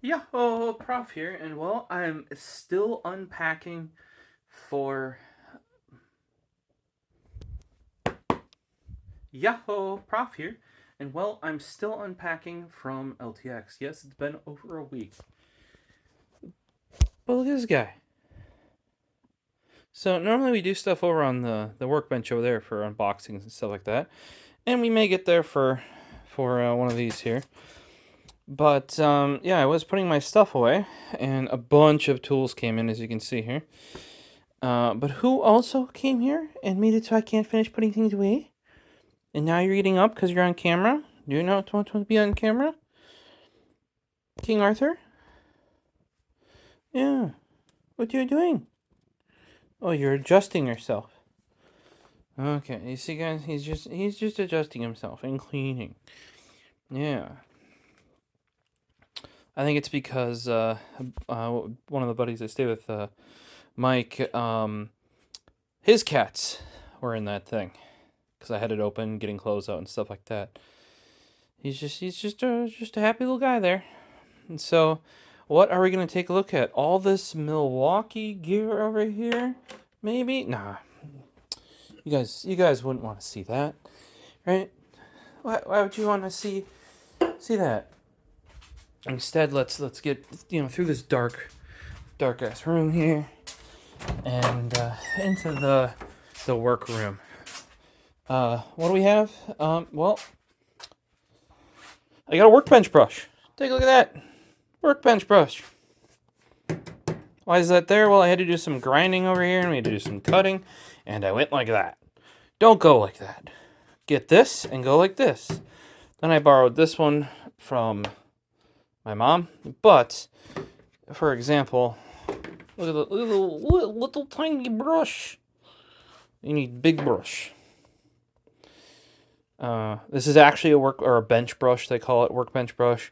Yo, Prof here, and well, I'm still unpacking for. Yo, Prof here, and well, I'm still unpacking from LTX. Yes, it's been over a week. But look at this guy. So normally we do stuff over on the workbench over there for unboxings and stuff like that, and we may get there for one of these here. But yeah, I was putting my stuff away, and a bunch of tools came in, as you can see here. But who also came here and made it so I can't finish putting things away? And now you're eating up because you're on camera? Do you not want to be on camera? King Arthur? Yeah. What are you doing? Oh, you're adjusting yourself. Okay, you see guys, he's just adjusting himself and cleaning. Yeah. I think it's because one of the buddies I stay with, Mike, his cats were in that thing. Because I had it open, getting clothes out and stuff like that. He's just a happy little guy there. And so, what are we gonna take a look at? All this Milwaukee gear over here? Maybe? Nah. You guys wouldn't want to see that, right? Why would you want to see that? Instead, let's get through this dark ass room here and into the workroom. What do we have? Well, I got a workbench brush. Take a look at that. Workbench brush. Why is that there? Well, I had to do some grinding over here, and we had to do some cutting, and I went like that. Don't go like that. Get this, and go like this. Then I borrowed this one from my mom, but, for example, look at the little tiny brush. You need big brush. This is actually a bench brush. They call it workbench brush.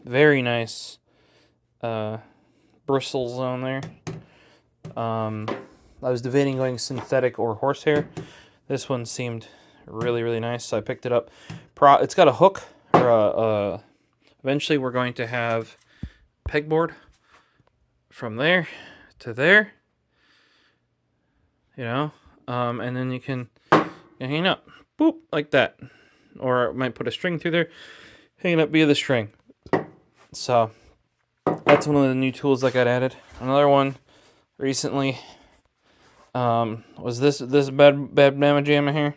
Very nice bristles on there. I was debating going synthetic or horsehair. This one seemed really nice, so I picked it up. It's got a hook, or eventually we're going to have pegboard from there to there. And then you can hang up, boop, like that. Or I might put a string through there, hanging up via the string. So that's one of the new tools that got added. Another one recently was this bad mama jamma here.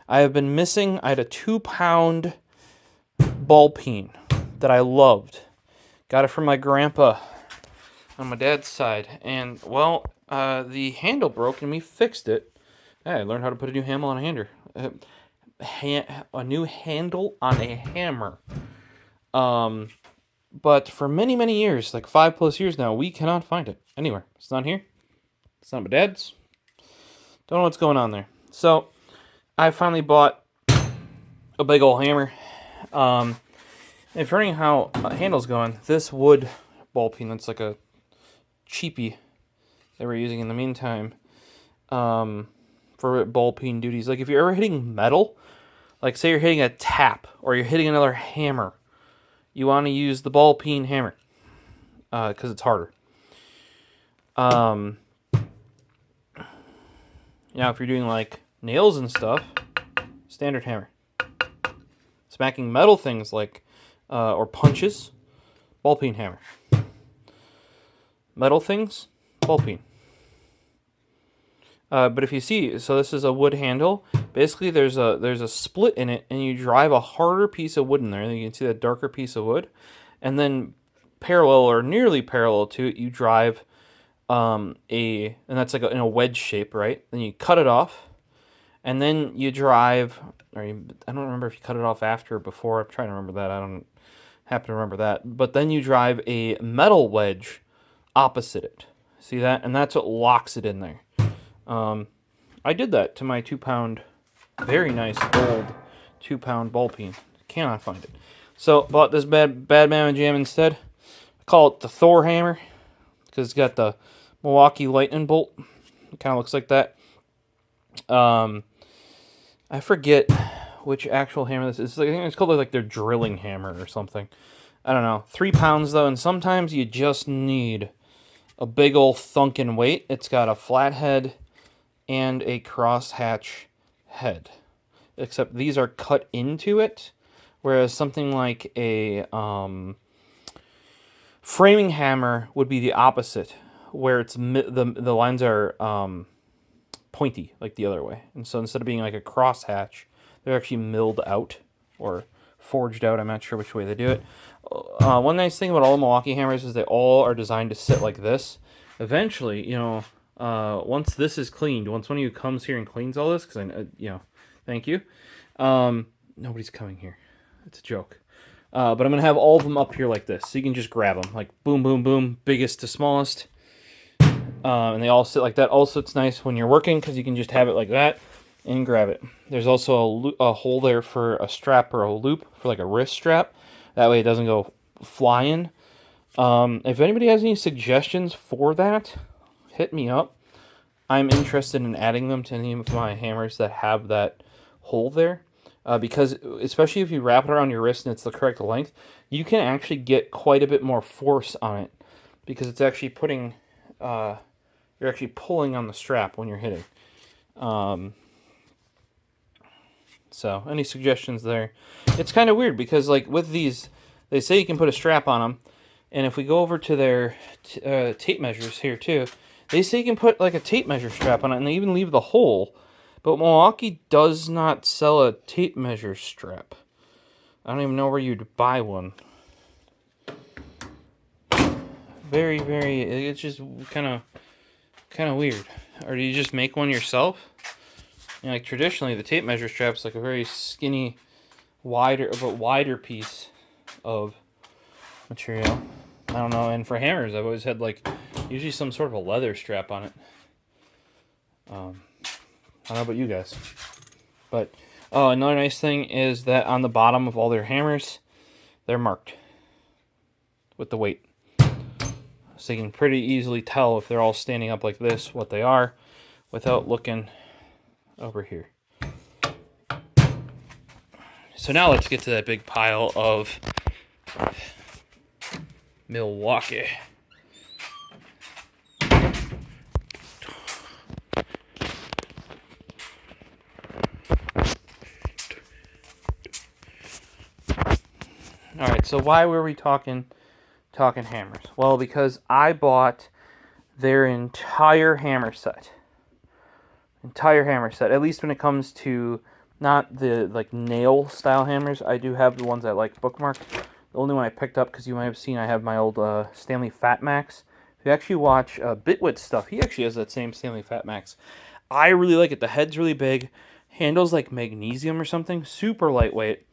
I have been missing. I had a 2-pound ball peen that I loved. Got it from my grandpa on my dad's side, and well, the handle broke and we fixed it. I learned how to put a new handle on a hander. A new handle on a hammer. But for many years, like 5+ years now, we cannot find it anywhere. It's not here. It's not my dad's. Don't know what's going on there. So, I finally bought a big old hammer. If you're wondering how handle's going, this wood ball peen, that's like a cheapie that we're using in the meantime, for ball peen duties. Like if you're ever hitting metal, like say you're hitting a tap or you're hitting another hammer, you want to use the ball peen hammer because it's harder. Now if you're doing like nails and stuff, standard hammer. Smacking metal things like or punches, ball peen hammer. Metal things, ball peen. But if you see, so this is a wood handle. Basically, there's a split in it, and you drive a harder piece of wood in there. And you can see that darker piece of wood, and then parallel or nearly parallel to it, you drive and that's like in a wedge shape, right? Then you cut it off, and then you drive. I don't remember if you cut it off after or before. I'm trying to remember that. I don't happen to remember that. But then you drive a metal wedge opposite it. See that? And that's what locks it in there. I did that to my 2-pound, very nice old 2-pound ball peen. Cannot find it. So bought this bad mama jam instead. I call it the Thor hammer because it's got the Milwaukee lightning bolt. It kind of looks like that. I forget which actual hammer this is. I think it's called like their drilling hammer or something. I don't know. 3 pounds though, and sometimes you just need a big old thunkin' weight. It's got a flat head and a crosshatch head, except these are cut into it, whereas something like a framing hammer would be the opposite, where it's the lines are pointy, like the other way. And so instead of being like a crosshatch, they're actually milled out or forged out. I'm not sure which way they do it. One nice thing about all the Milwaukee hammers is they all are designed to sit like this. Eventually, you know, once this is cleaned, once one of you comes here and cleans all this, because I, you know, thank you. Nobody's coming here. It's a joke. But I'm gonna have all of them up here like this, so you can just grab them, like boom, boom, boom, biggest to smallest. And they all sit like that. Also, it's nice when you're working because you can just have it like that and grab it. There's also a hole there for a strap or a loop for like a wrist strap. That way it doesn't go flying. If anybody has any suggestions for that, hit me up. I'm interested in adding them to any of my hammers that have that hole there. Because especially if you wrap it around your wrist and it's the correct length, you can actually get quite a bit more force on it because it's actually putting... you're actually pulling on the strap when you're hitting. So, any suggestions there? It's kind of weird because, like, with these, they say you can put a strap on them. And if we go over to their tape measures here, too, they say you can put, like, a tape measure strap on it, and they even leave the hole. But Milwaukee does not sell a tape measure strap. I don't even know where you'd buy one. Very, very, it's just kind of weird. Or do you just make one yourself? You know, like traditionally, the tape measure strap's like a very skinny, wider piece of material. I don't know. And for hammers, I've always had like usually some sort of a leather strap on it. I don't know about you guys, but another nice thing is that on the bottom of all their hammers, they're marked with the weight. So you can pretty easily tell if they're all standing up like this, what they are, without looking over here. So now let's get to that big pile of Milwaukee. Alright, so why were we talking hammers? Well, because I bought their entire hammer set. At least when it comes to not the like nail style hammers. I do have the ones I like bookmarked. The only one I picked up, because you might have seen I have my old Stanley Fat Max. If you actually watch Bitwit stuff, he actually has that same Stanley Fat Max. I really like it. The head's really big. Handles like magnesium or something. Super lightweight.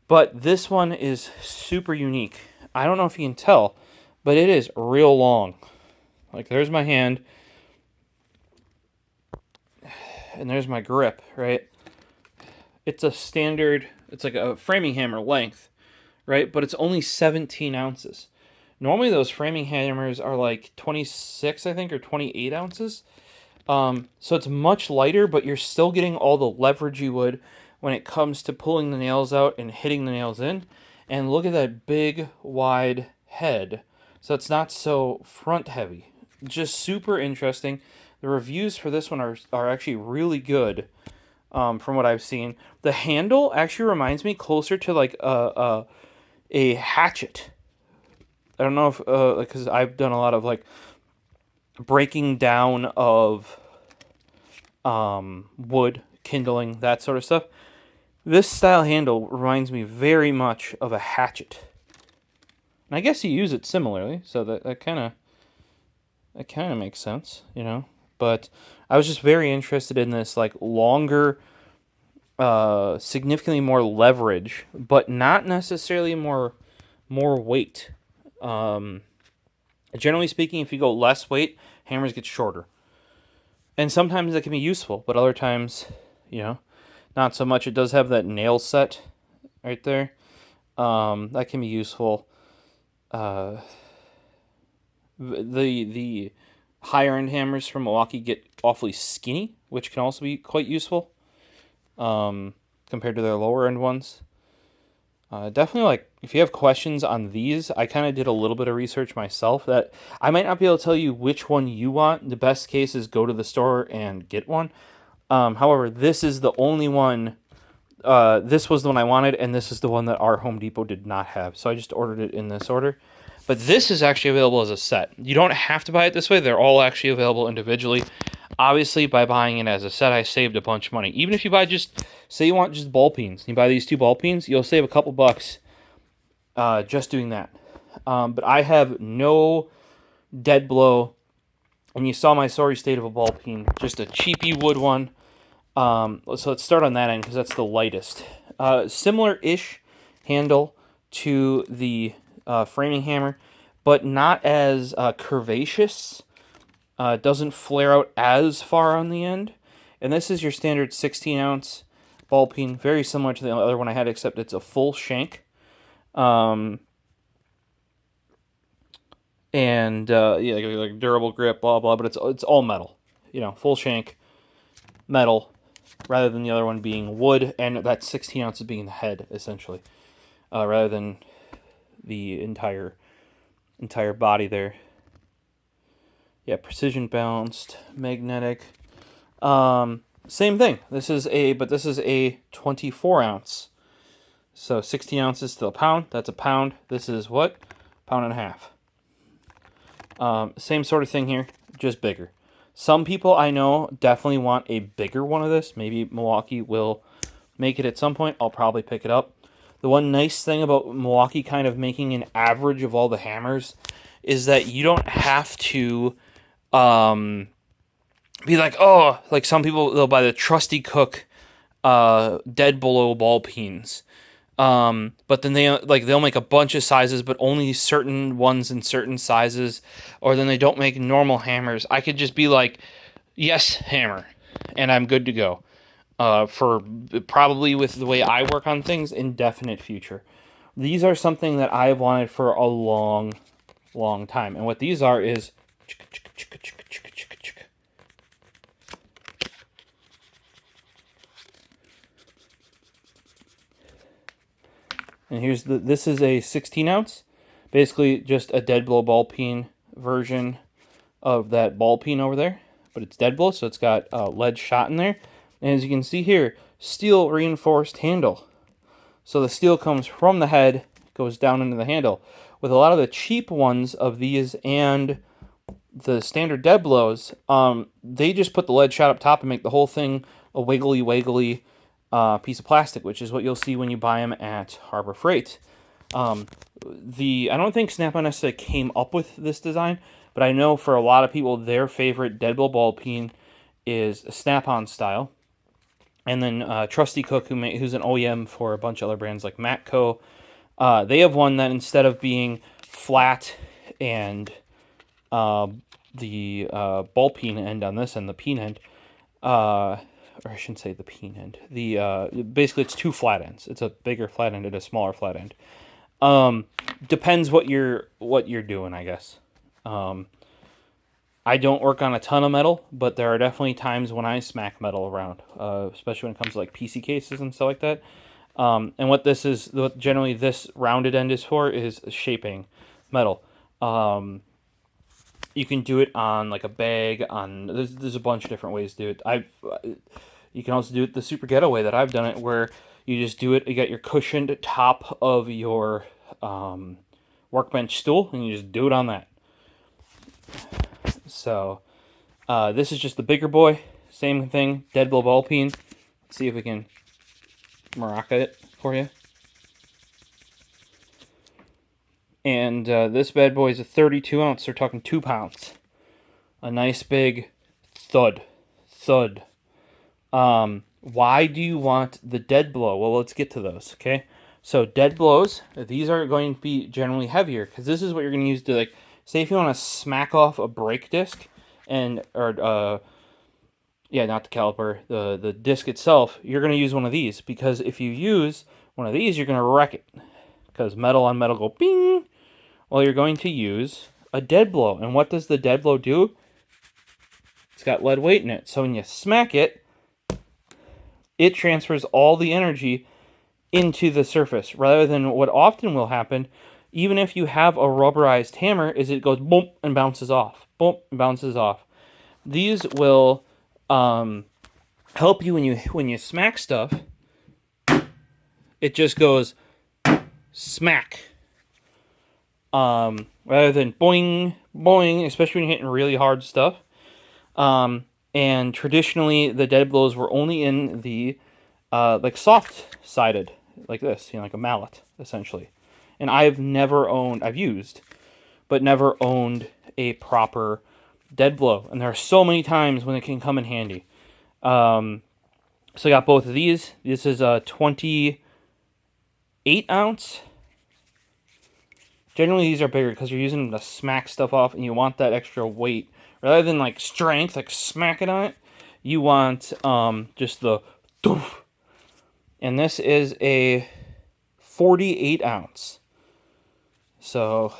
But this one is super unique. I don't know if you can tell, but it is real long. Like, there's my hand. And there's my grip, right? It's a standard, it's like a framing hammer length, right? But it's only 17 ounces. Normally those framing hammers are like 26, I think, or 28 ounces. So it's much lighter, but you're still getting all the leverage you would when it comes to pulling the nails out and hitting the nails in. And look at that big, wide head. So it's not so front heavy. Just super interesting. The reviews for this one are actually really good, from what I've seen. The handle actually reminds me closer to like a hatchet. I don't know if because I've done a lot of like breaking down of wood, kindling, that sort of stuff. This style handle reminds me very much of a hatchet. And I guess you use it similarly, so that kind of makes sense, you know. But I was just very interested in this like longer, significantly more leverage, but not necessarily more weight. Generally speaking, if you go less weight, hammers get shorter. And sometimes that can be useful, but other times, you know, not so much. It does have that nail set right there. That can be useful. The higher end hammers from Milwaukee get awfully skinny, which can also be quite useful. compared to their lower end ones. Definitely, like, if you have questions on these, I kind of did a little bit of research myself that I might not be able to tell you which one you want. The best case is go to the store and get one. However, this is the only one. This was the one I wanted, and this is the one that our Home Depot did not have. So I just ordered it in this order. But this is actually available as a set. You don't have to buy it this way. They're all actually available individually. Obviously, by buying it as a set, I saved a bunch of money. Even if you buy just, say you want just ball peens, you buy these 2 ball peens, you'll save a couple bucks just doing that. But I have no dead blow, and you saw my sorry state of a ball peen, just a cheapy wood one. So let's start on that end because that's the lightest. Similar-ish handle to the framing hammer, but not as curvaceous. It doesn't flare out as far on the end. And this is your standard 16-ounce ball peen, very similar to the other one I had, except it's a full shank. And yeah, like durable grip, blah blah, but it's all metal. You know, full shank, metal, rather than the other one being wood, and that 16 ounces being the head essentially, rather than the entire body there. Yeah, precision balanced, magnetic. Same thing. This is a 24 ounce. So 16 ounces to a pound. That's a pound. This is what? Pound and a half. Same sort of thing here, just bigger. Some people I know definitely want a bigger one of this. Maybe Milwaukee will make it at some point. I'll probably pick it up. The one nice thing about Milwaukee kind of making an average of all the hammers is that you don't have to be like, oh, like some people, they'll buy the Trusty Cook dead below ball peens. But then they'll make a bunch of sizes, but only certain ones in certain sizes, or then they don't make normal hammers. I could just be like, yes, hammer, and I'm good to go. For probably with the way I work on things, indefinite future. These are something that I've wanted for a long, long time. And what these are is and here's this is a 16 ounce, basically just a dead blow ball peen version of that ball peen over there, but it's dead blow, so it's got lead shot in there. And as you can see here, steel reinforced handle. So the steel comes from the head, goes down into the handle. With a lot of the cheap ones of these and the standard dead blows, they just put the lead shot up top and make the whole thing a wiggly piece of plastic, which is what you'll see when you buy them at Harbor Freight. I don't think Snap-on necessarily came up with this design, but I know for a lot of people, their favorite dead blow ball peen is a Snap-on style. And then Trusty Cook, who's an OEM for a bunch of other brands like Matco, they have one that instead of being flat and the ball peen end on this and the peen end, or I shouldn't say the peen end. Basically it's 2 flat ends. It's a bigger flat end and a smaller flat end. Depends what you're doing, I guess. I don't work on a ton of metal, but there are definitely times when I smack metal around, especially when it comes to like PC cases and stuff like that. And what generally this rounded end is for is shaping metal. You can do it on like a bag. There's a bunch of different ways to do it. You can also do it the super ghetto way that I've done it, where you just do it. You got your cushioned top of your workbench stool, and you just do it on that. So this is just the bigger boy. Same thing, dead blow ball peen. Let's see if we can maraca it for you. And this bad boy is a 32 ounce. They're talking 2 pounds. A nice big thud. Why do you want the dead blow? Well, let's get to those, okay? So dead blows, these are going to be generally heavier, because this is what you're going to use to, like, say if you want to smack off a brake disc, not the caliper, the disc itself, you're going to use one of these, because if you use one of these, you're going to wreck it, because metal on metal go bing. Well, you're going to use a dead blow, and what does the dead blow do? It's got lead weight in it, so when you smack it, it transfers all the energy into the surface, rather than what often will happen, even if you have a rubberized hammer, is it goes boom and bounces off. Boom and bounces off. These will help you when you smack stuff. It just goes smack. Rather than boing, boing, especially when you're hitting really hard stuff. And traditionally, the dead blows were only in the like soft-sided, like this, like a mallet, essentially. And I've used, but never owned a proper dead blow. And there are so many times when it can come in handy. So I got both of these. This is a 28 ounce. Generally, these are bigger because you're using them to smack stuff off, and you want that extra weight. Rather than like strength, like smacking on it, you want just the doof. And this is a 48 ounce. So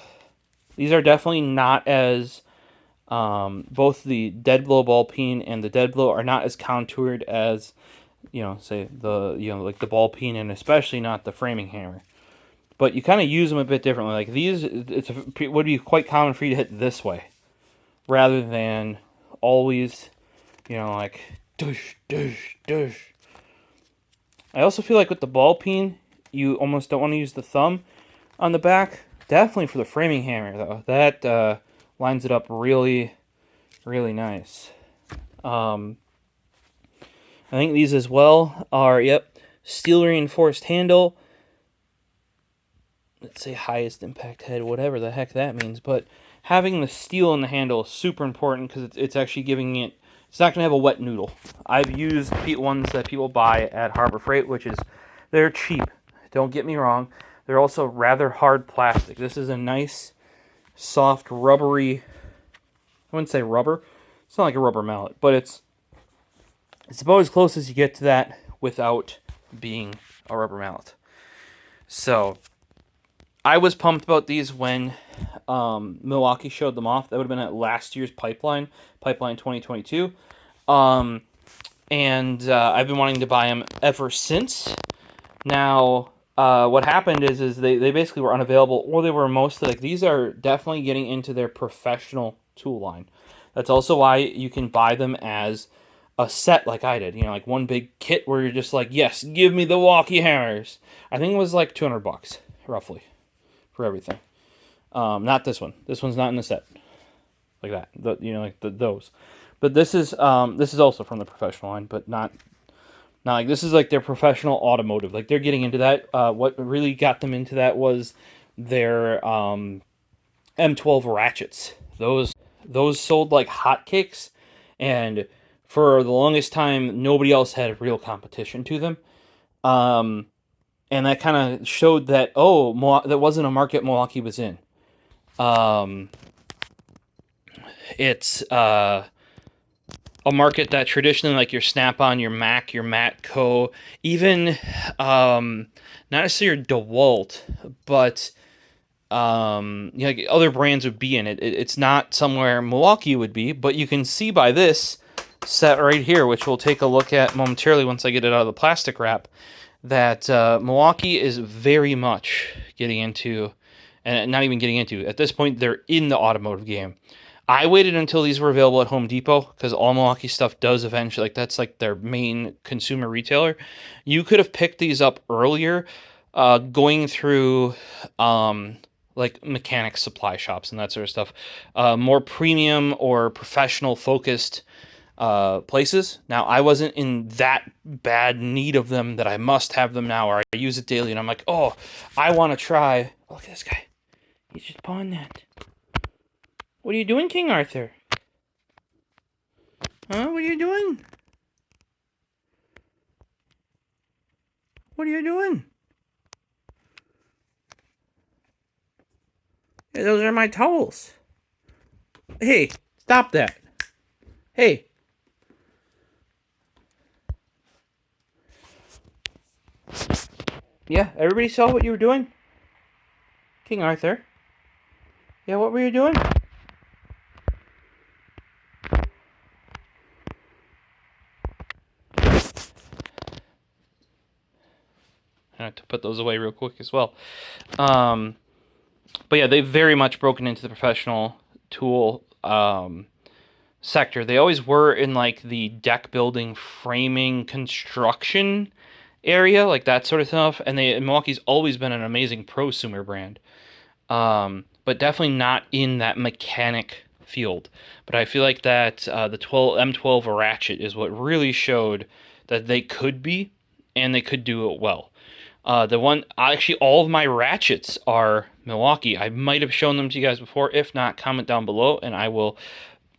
these are definitely not as both the dead blow ball peen and the dead blow are not as contoured as, say like the ball peen, and especially not the framing hammer. But you kind of use them a bit differently. Like these, it would be quite common for you to hit this way, rather than always, like dush, dush, dush. I also feel like with the ball peen, you almost don't want to use the thumb on the back. Definitely for the framing hammer, though. That lines it up really, really nice. I think these as well are, steel reinforced handle. Let's say highest impact head, whatever the heck that means. But having the steel in the handle is super important because it's actually giving it, it's not going to have a wet noodle. I've used ones that people buy at Harbor Freight, they're cheap. Don't get me wrong. They're also rather hard plastic. This is a nice, soft, rubbery, I wouldn't say rubber. It's not like a rubber mallet, but it's about as close as you get to that without being a rubber mallet. So I was pumped about these when Milwaukee showed them off. That would have been at last year's Pipeline 2022. And I've been wanting to buy them ever since. Now, what happened is they basically were unavailable, or they were mostly, like, these are definitely getting into their professional tool line. That's also why you can buy them as a set like I did. Like one big kit where you're just like, yes, give me the Milwaukee hammers. I think it was like $200, roughly. For everything. Not this one. This one's not in the set. Like that. Those. But this is also from the professional line, but not like, this is like their professional automotive. Like they're getting into that. What really got them into that was their M12 ratchets. Those sold like hotcakes, and for the longest time nobody else had real competition to them. And that kind of showed that, that wasn't a market Milwaukee was in. It's a market that traditionally, like your Snap-on, your Mac, your Matco, even not necessarily your DeWalt, but like other brands would be in it. It's not somewhere Milwaukee would be, but you can see by this set right here, which we'll take a look at momentarily once I get it out of the plastic wrap, that Milwaukee is very much getting into, and not even getting into, at this point, they're in the automotive game. I waited until these were available at Home Depot, because all Milwaukee stuff does eventually, like that's like their main consumer retailer. You could have picked these up earlier, going through like mechanic supply shops and that sort of stuff. More premium or professional focused places. Now, I wasn't in that bad need of them that I must have them now, or I use it daily, and I'm like, oh, I want to try. Look at this guy. He's just pawing that. What are you doing, King Arthur? Huh? What are you doing? What are you doing? Hey, those are my towels. Hey, stop that. Hey. Yeah, everybody saw what you were doing? King Arthur? Yeah, what were you doing? wanted to put those away real quick as well. But yeah, they've very much broken into the professional tool sector. They always were in like the deck building, framing, construction area, like that sort of stuff. And Milwaukee's always been an amazing prosumer brand, but definitely not in that mechanic field. But I feel like that the M12 ratchet is what really showed that they could be, and they could do it well. Actually, all of my ratchets are Milwaukee. I might have shown them to you guys before. If not, comment down below and I will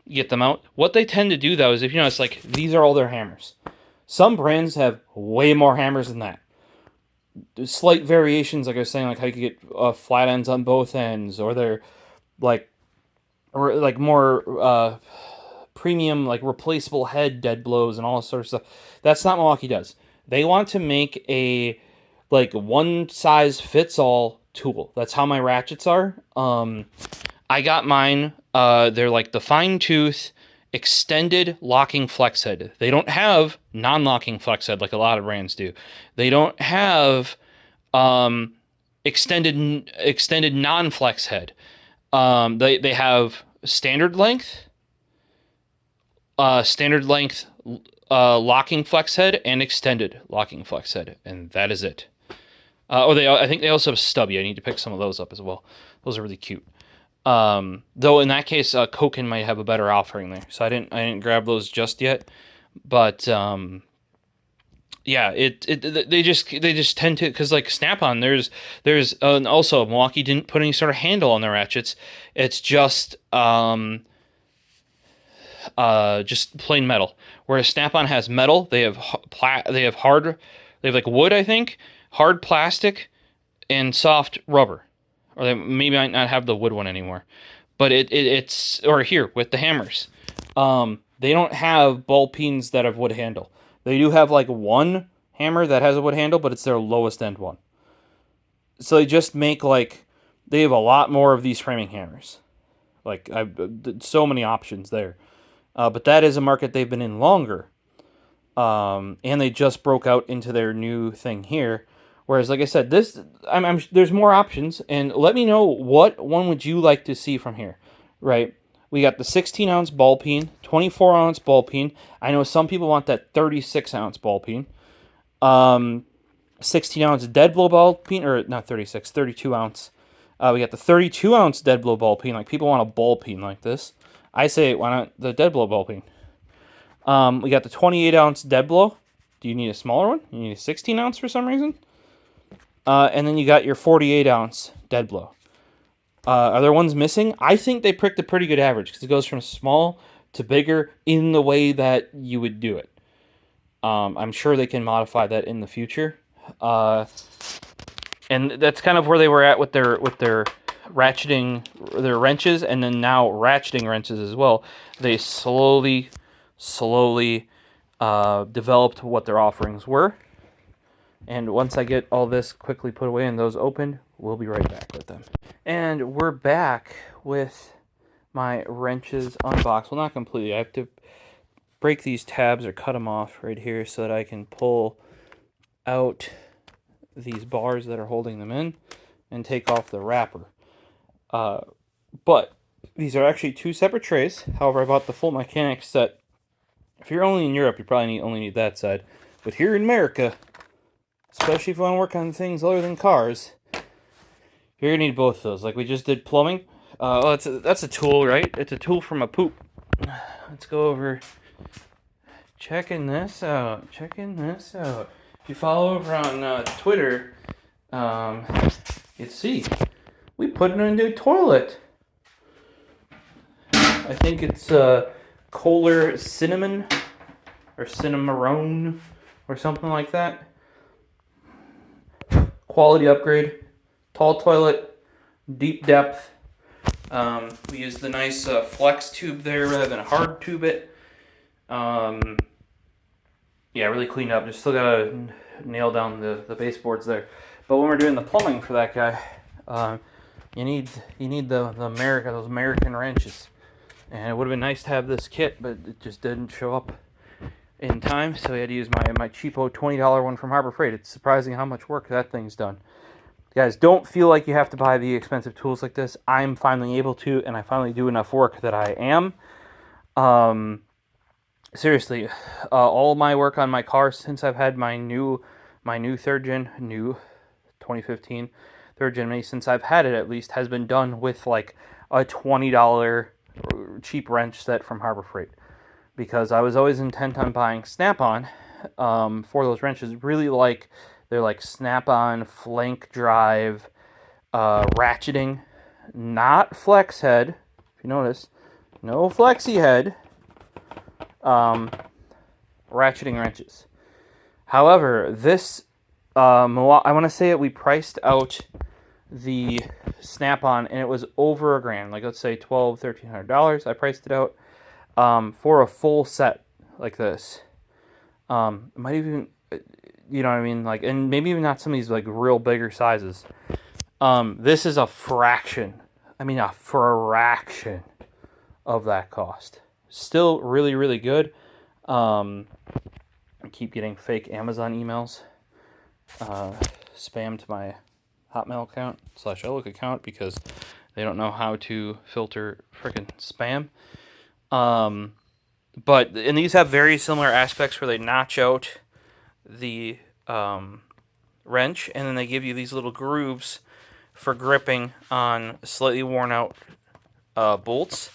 get them out. What they tend to do though is, if you notice, like, these are all their hammers. Some brands have way more hammers than that. There's slight variations, like I was saying, like how you could get flat ends on both ends, or they're like more premium, like replaceable head dead blows and all sorts of stuff. That's not what Milwaukee does. They want to make a like one size fits all tool. That's how my ratchets are. I got mine. They're like the fine tooth extended locking flex head. They don't have non-locking flex head like a lot of brands do. They don't have extended non-flex head. They have standard length locking flex head and extended locking flex head, and that is it. I think they also have stubby. I need to pick some of those up as well. Those are really cute. Though in that case, Koken might have a better offering there, so I didn't grab those just yet. But yeah, they just tend to, because like Snap-on, there's also Milwaukee didn't put any sort of handle on their ratchets. It's just plain metal. Whereas Snap-on has metal, they have like wood, I think, hard plastic, and soft rubber. Or they maybe might not have the wood one anymore. But it's or here with the hammers. They don't have ball peens that have wood handle. They do have like one hammer that has a wood handle, but it's their lowest end one. So they just make they have a lot more of these framing hammers. Like, I've so many options there. But that is a market they've been in longer. And they just broke out into their new thing here. Whereas, like I said, there's more options. And let me know, what one would you like to see from here, right? We got the 16-ounce ball peen, 24-ounce ball peen. I know some people want that 36-ounce ball peen. 16-ounce dead blow ball peen, or not 36, 32-ounce. We got the 32-ounce dead blow ball peen. Like, people want a ball peen like this. I say, why not the dead blow ball peen? We got the 28-ounce dead blow. Do you need a smaller one? You need a 16-ounce for some reason? And then you got your 48-ounce dead blow. Are there ones missing? I think they picked a pretty good average, because it goes from small to bigger in the way that you would do it. I'm sure they can modify that in the future. And that's kind of where they were at with their ratcheting, their wrenches, and then now ratcheting wrenches as well. They slowly developed what their offerings were. And once I get all this quickly put away and those opened, we'll be right back with them. And we're back with my wrenches unboxed. Well, not completely. I have to break these tabs or cut them off right here so that I can pull out these bars that are holding them in and take off the wrapper. But these are actually two separate trays. However, I bought the full mechanics set. If you're only in Europe, you probably only need that side. But here in America, especially if you want to work on things other than cars, you're going to need both of those. Like we just did plumbing. That's a tool, right? It's a tool from a poop. Let's go over checking this out. If you follow over on Twitter, you'd see we put in a new toilet. I think it's Kohler Cinnamon or Cinnamon or something like that. Quality upgrade, tall toilet, deep depth. We used the nice flex tube there rather than hard tube it. Yeah, really cleaned up. Just still gotta nail down the baseboards there. But when we're doing the plumbing for that guy, you need those American wrenches. And it would have been nice to have this kit, but it just didn't show up in time, so we had to use my cheapo $20 one from Harbor Freight. It's surprising how much work that thing's done. Guys, don't feel like you have to buy the expensive tools like this. I'm finally able to, and I finally do enough work that I am. Seriously, all my work on my car since I've had my new 2015 third gen Mini, since I've had it at least, has been done with like a $20 cheap wrench set from Harbor Freight, because I was always intent on buying Snap-on for those wrenches. Really, like they're like Snap-on flank drive ratcheting, not flex head. If you notice, no flexi head. Ratcheting wrenches. However, this I want to say that we priced out the Snap-on, and it was over $1,000. Like, let's say $1,200-$1,300. I priced it out for a full set like this. It might even, you know what I mean, like, and maybe even not some of these like real bigger sizes. This is a fraction. I mean, a fraction of that cost. Still really, really good. I keep getting fake Amazon emails spam to my Hotmail account / Outlook account because they don't know how to filter freaking spam. But and these have very similar aspects where they notch out the wrench, and then they give you these little grooves for gripping on slightly worn out bolts.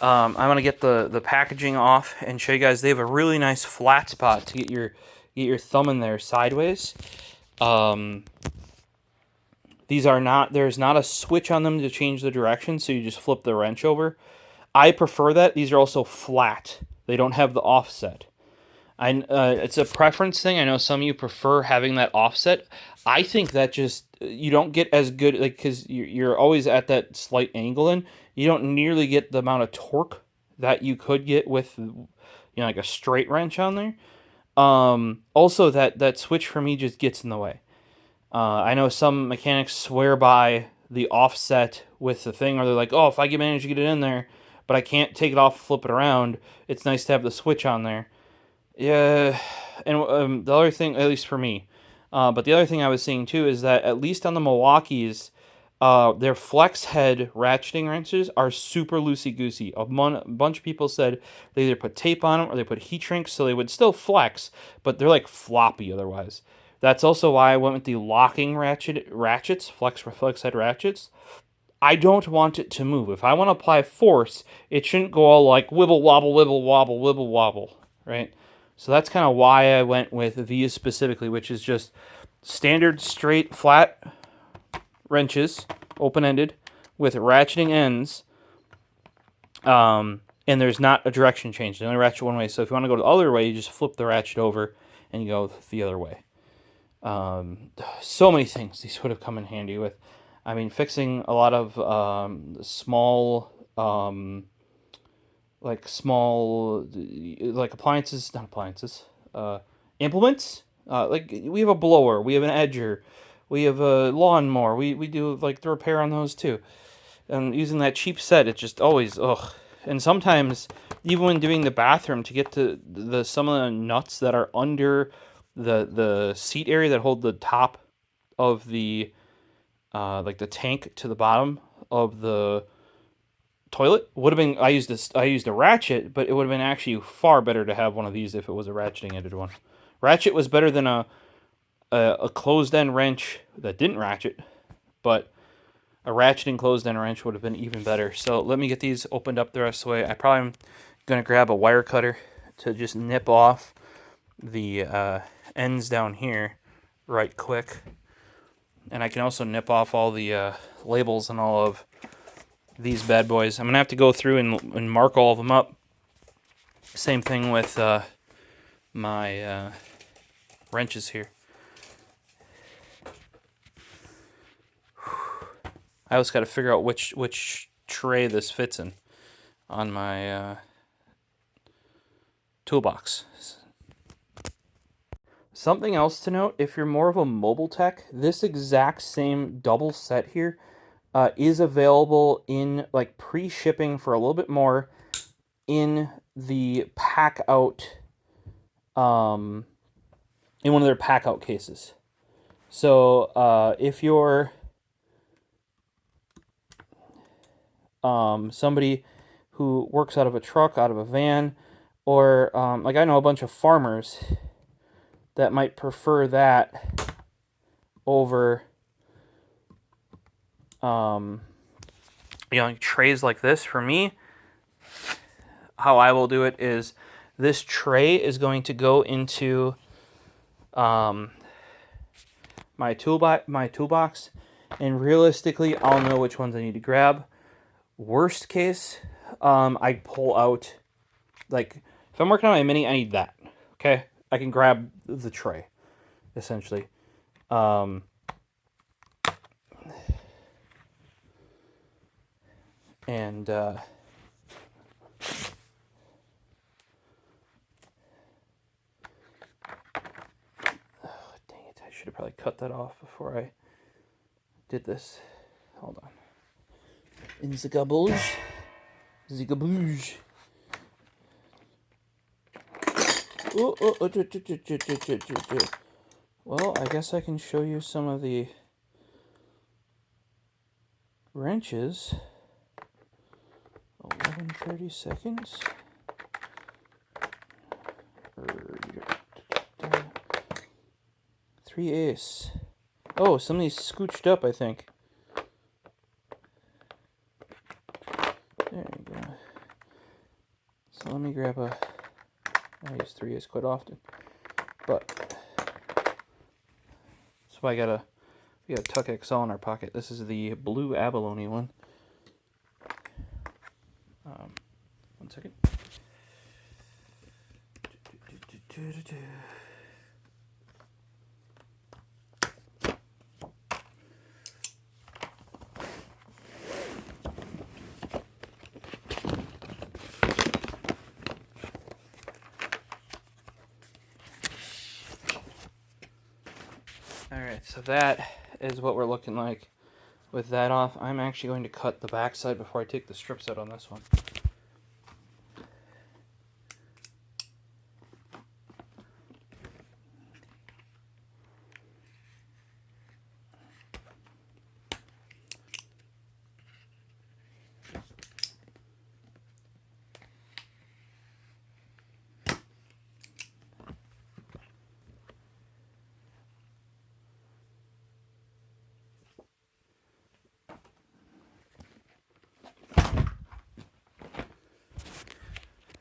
I'm going to get the packaging off and show you guys. They have a really nice flat spot to get your thumb in there sideways. These are not, there's not a switch on them to change the direction, so you just flip the wrench over. I prefer that. These are also flat. They don't have the offset. It's a preference thing. I know some of you prefer having that offset. I think that just, you don't get as good, like, because you're always at that slight angle in. You don't nearly get the amount of torque that you could get with, you know, like a straight wrench on there. Also, that switch for me just gets in the way. I know some mechanics swear by the offset with the thing, or they're like, oh, if I can manage to get it in there, but I can't take it off, flip it around, it's nice to have the switch on there. Yeah, and the other thing, at least for me, but the other thing I was seeing too is that at least on the Milwaukee's, their flex head ratcheting wrenches are super loosey-goosey. A bunch of people said they either put tape on them or they put heat shrink, so they would still flex, but they're like floppy otherwise. That's also why I went with the locking ratchets, flex head ratchets. I don't want it to move. If I want to apply force, it shouldn't go all like wibble wobble, wibble wobble, wibble wobble, right? So that's kind of why I went with these specifically, which is just standard straight flat wrenches, open-ended, with ratcheting ends, and there's not a direction change. They only ratchet one way, so if you want to go the other way, you just flip the ratchet over and you go the other way. So many things these would have come in handy with. I mean, fixing a lot of small appliances, not appliances, implements. Like, we have a blower, we have an edger, we have a lawnmower. We do like the repair on those too. And using that cheap set, it just always ugh. And sometimes even when doing the bathroom, to get to some of the nuts that are under the seat area that hold the top of the like the tank to the bottom of the toilet would have been, I used a ratchet, but it would have been actually far better to have one of these if it was a ratcheting ended one. Ratchet was better than a closed end wrench that didn't ratchet, but a ratcheting closed end wrench would have been even better. So let me get these opened up the rest of the way. I probably am going to grab a wire cutter to just nip off the ends down here right quick. And I can also nip off all the labels and all of these bad boys. I'm going to have to go through and mark all of them up. Same thing with my wrenches here. I also got to figure out which tray this fits in on my toolbox. Something else to note, if you're more of a mobile tech, this exact same double set here is available in like pre-shipping for a little bit more in the pack out in one of their pack out cases. So if you're somebody who works out of a truck, out of a van, or like I know a bunch of farmers that might prefer that over trays like this. For me, how I will do it is this tray is going to go into my toolbox, and realistically I'll know which ones I need to grab. Worst case, I pull out, like, if I'm working on my mini, I need that. Okay, I can grab the tray, essentially. And oh, dang it! I should have probably cut that off before I did this. Hold on. In the gabouge. Well, I guess I can show you some of the wrenches. 30 seconds. 3 ace. Oh, some of these scooched up, I think. There you go. So let me grab a... I use 3 ace quite often. But... So we got a Tuck XL in our pocket. This is the blue abalone one. 1 second. Alright, so that is what we're looking like with that off. I'm actually going to cut the backside before I take the strips out on this one.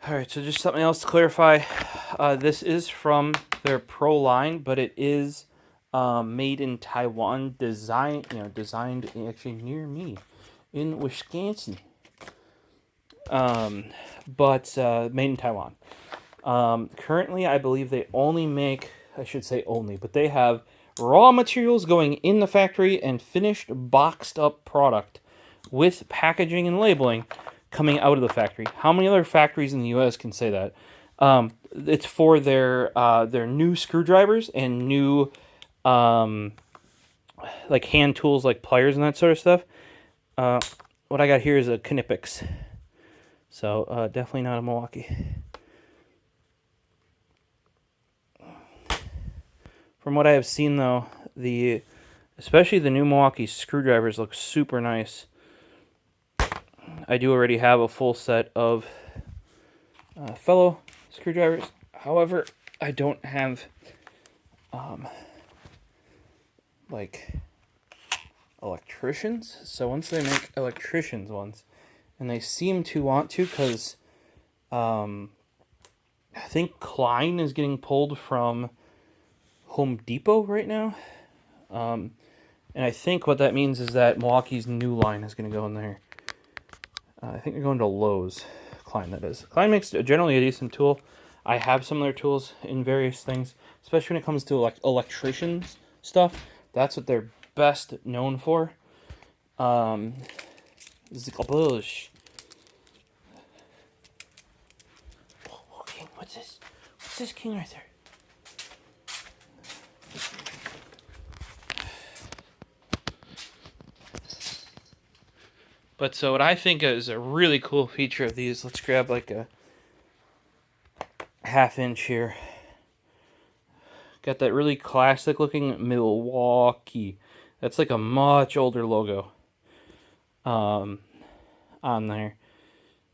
Alright, so just something else to clarify. This is from their Pro line, but it is made in Taiwan, designed actually near me in Wisconsin. But made in Taiwan. Currently, I believe they only make, I should say only, but they have raw materials going in the factory and finished boxed up product with packaging and labeling coming out of the factory. How many other factories in the U.S. can say that? It's for their new screwdrivers and new like hand tools like pliers and that sort of stuff. What I got here is a Knipex. So definitely not a Milwaukee. From what I have seen though, especially the new Milwaukee screwdrivers look super nice. I do already have a full set of fellow screwdrivers. However, I don't have like electricians. So once they make electricians ones, and they seem to want to, because I think Klein is getting pulled from Home Depot right now. And I think what that means is that Milwaukee's new line is going to go in there. I think they're going to Lowe's. Klein, that is. Klein makes generally a decent tool. I have some of their tools in various things, especially when it comes to electricians stuff. That's what they're best known for. Zikabush. Oh, King, what's this? What's this King right there? But so what I think is a really cool feature of these, let's grab like a 1/2 inch here. Got that really classic looking Milwaukee. That's like a much older logo on there.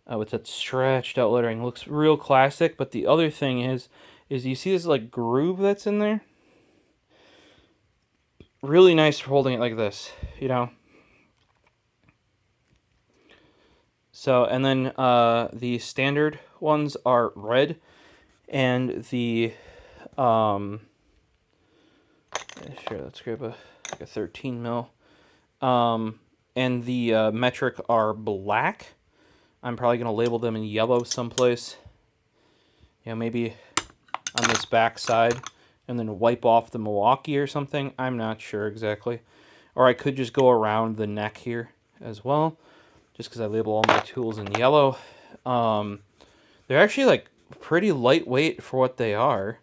With that stretched out lettering. Looks real classic, but the other thing is you see this like groove that's in there? Really nice for holding it like this, you know? So, and then the standard ones are red, and the, sure, let's grab like a 13 mil. And the metric are black. I'm probably going to label them in yellow someplace. You know, maybe on this back side, and then wipe off the Milwaukee or something. I'm not sure exactly. Or I could just go around the neck here as well, just because I label all my tools in yellow. They're actually like pretty lightweight for what they are.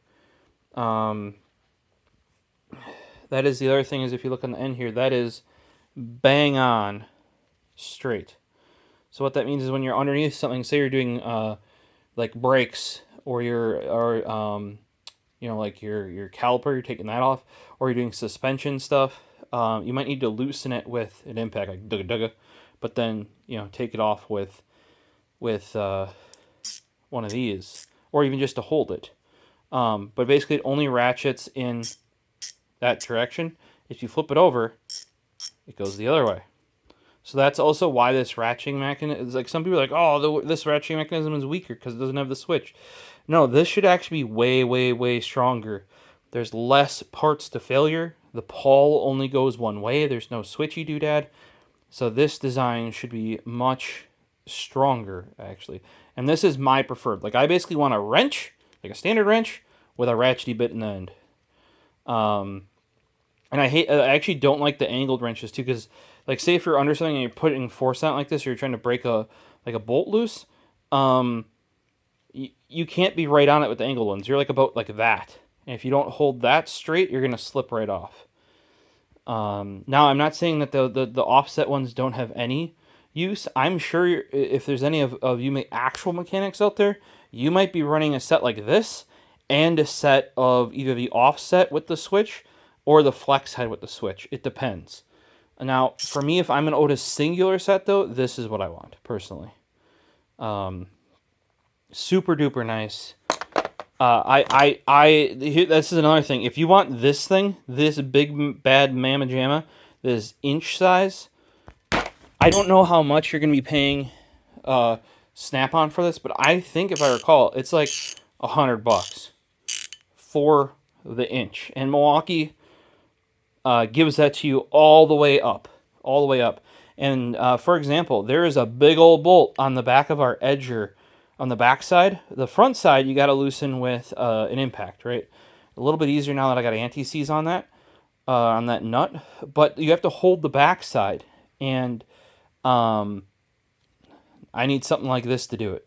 That is the other thing, is if you look on the end here, that is bang on straight. So what that means is when you're underneath something, say you're doing like brakes, or you know, like your caliper, you're taking that off, or you're doing suspension stuff, you might need to loosen it with an impact, like dugga, but then, you know, take it off with one of these, or even just to hold it. But basically it only ratchets in that direction. If you flip it over, it goes the other way. So that's also why this ratcheting mechanism is, like, some people are like, oh, this ratcheting mechanism is weaker because it doesn't have the switch. No, this should actually be way, way, way stronger. There's less parts to failure. The pawl only goes one way. There's no switchy doodad. So this design should be much stronger, actually. And this is my preferred. Like, I basically want a wrench, like a standard wrench, with a ratchety bit in the end. And I actually don't like the angled wrenches too, because, like, say if you're under something and you're putting force on it like this, or you're trying to break a bolt loose, you can't be right on it with the angled ones. You're like about like that, and if you don't hold that straight, you're gonna slip right off. Now, I'm not saying that the offset ones don't have any use. I'm sure if there's any of you actual mechanics out there, you might be running a set like this and a set of either the offset with the switch or the flex head with the switch. It depends. Now, for me, if I'm an Otis singular set, though, this is what I want, personally. Super duper nice. This is another thing. If you want this thing, this big bad mamma jamma, this inch size, I don't know how much you're going to be paying Snap-on for this, but I think, if I recall, it's like $100 for the inch. And Milwaukee gives that to you all the way up. All the way up. And, for example, there is a big old bolt on the back of our edger on the back side. The front side, you got to loosen with an impact, right? A little bit easier now that I got anti-seize on that nut. But you have to hold the back side. And I need something like this to do it.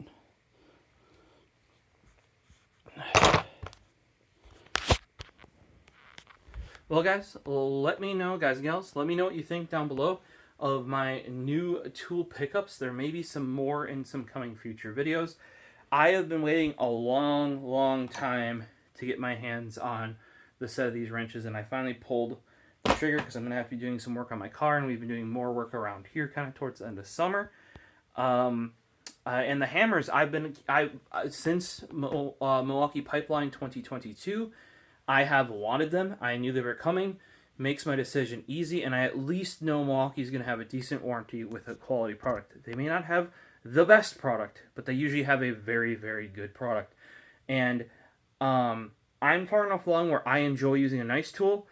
Well, guys, let me know, guys and gals, let me know what you think down below of my new tool pickups. There may be some more in some coming future videos. I have been waiting a long, long time to get my hands on the set of these wrenches, and I finally pulled the trigger because I'm going to have to be doing some work on my car, and we've been doing more work around here kind of towards the end of summer. And the hammers, since Milwaukee Pipeline 2022, I have wanted them. I knew they were coming. Makes my decision easy, and I at least know Milwaukee's going to have a decent warranty with a quality product. They may not have the best product, but they usually have a very, very good product. And I'm far enough along where I enjoy using a nice tool,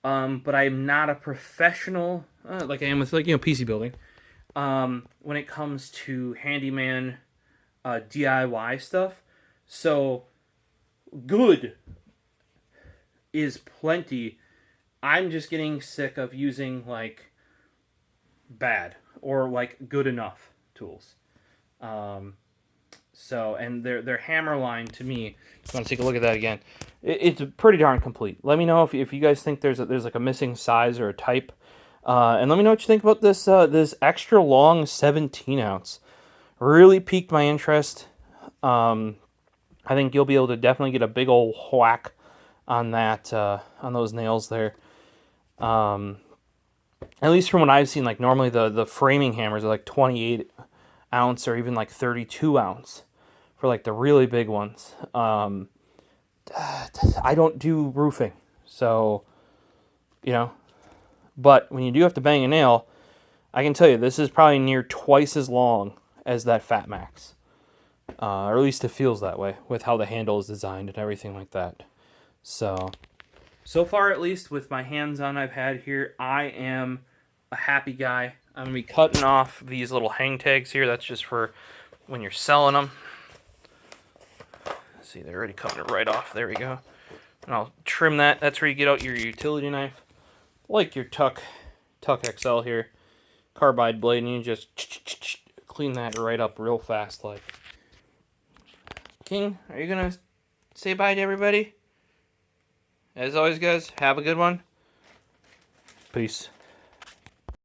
but I'm not a professional like I am with, like, PC building. When it comes to handyman DIY stuff. So good is plenty. I'm just getting sick of using, like, bad or, like, good enough tools. So, and their hammer line, to me, if you want to take a look at that again, it's pretty darn complete. Let me know if you guys think there's like a missing size or a type. And let me know what you think about this this extra long 17 ounce. Really piqued my interest. I think you'll be able to definitely get a big old whack on that, on those nails there. At least from what I've seen, like normally the framing hammers are like 28 ounce or even like 32 ounce for like the really big ones. I don't do roofing, so, you know, but when you do have to bang a nail, I can tell you this is probably near twice as long as that Fat Max. Or at least it feels that way with how the handle is designed and everything like that. So far at least with my hands-on I've had here, I am a happy guy. I'm going to be cutting off these little hang tags here. That's just for when you're selling them. See, they're already cutting it right off. There we go. And I'll trim that. That's where you get out your utility knife. Like your Tuck XL here. Carbide blade, and you just clean that right up real fast. Like, King, are you going to say bye to everybody? As always, guys, have a good one. Peace.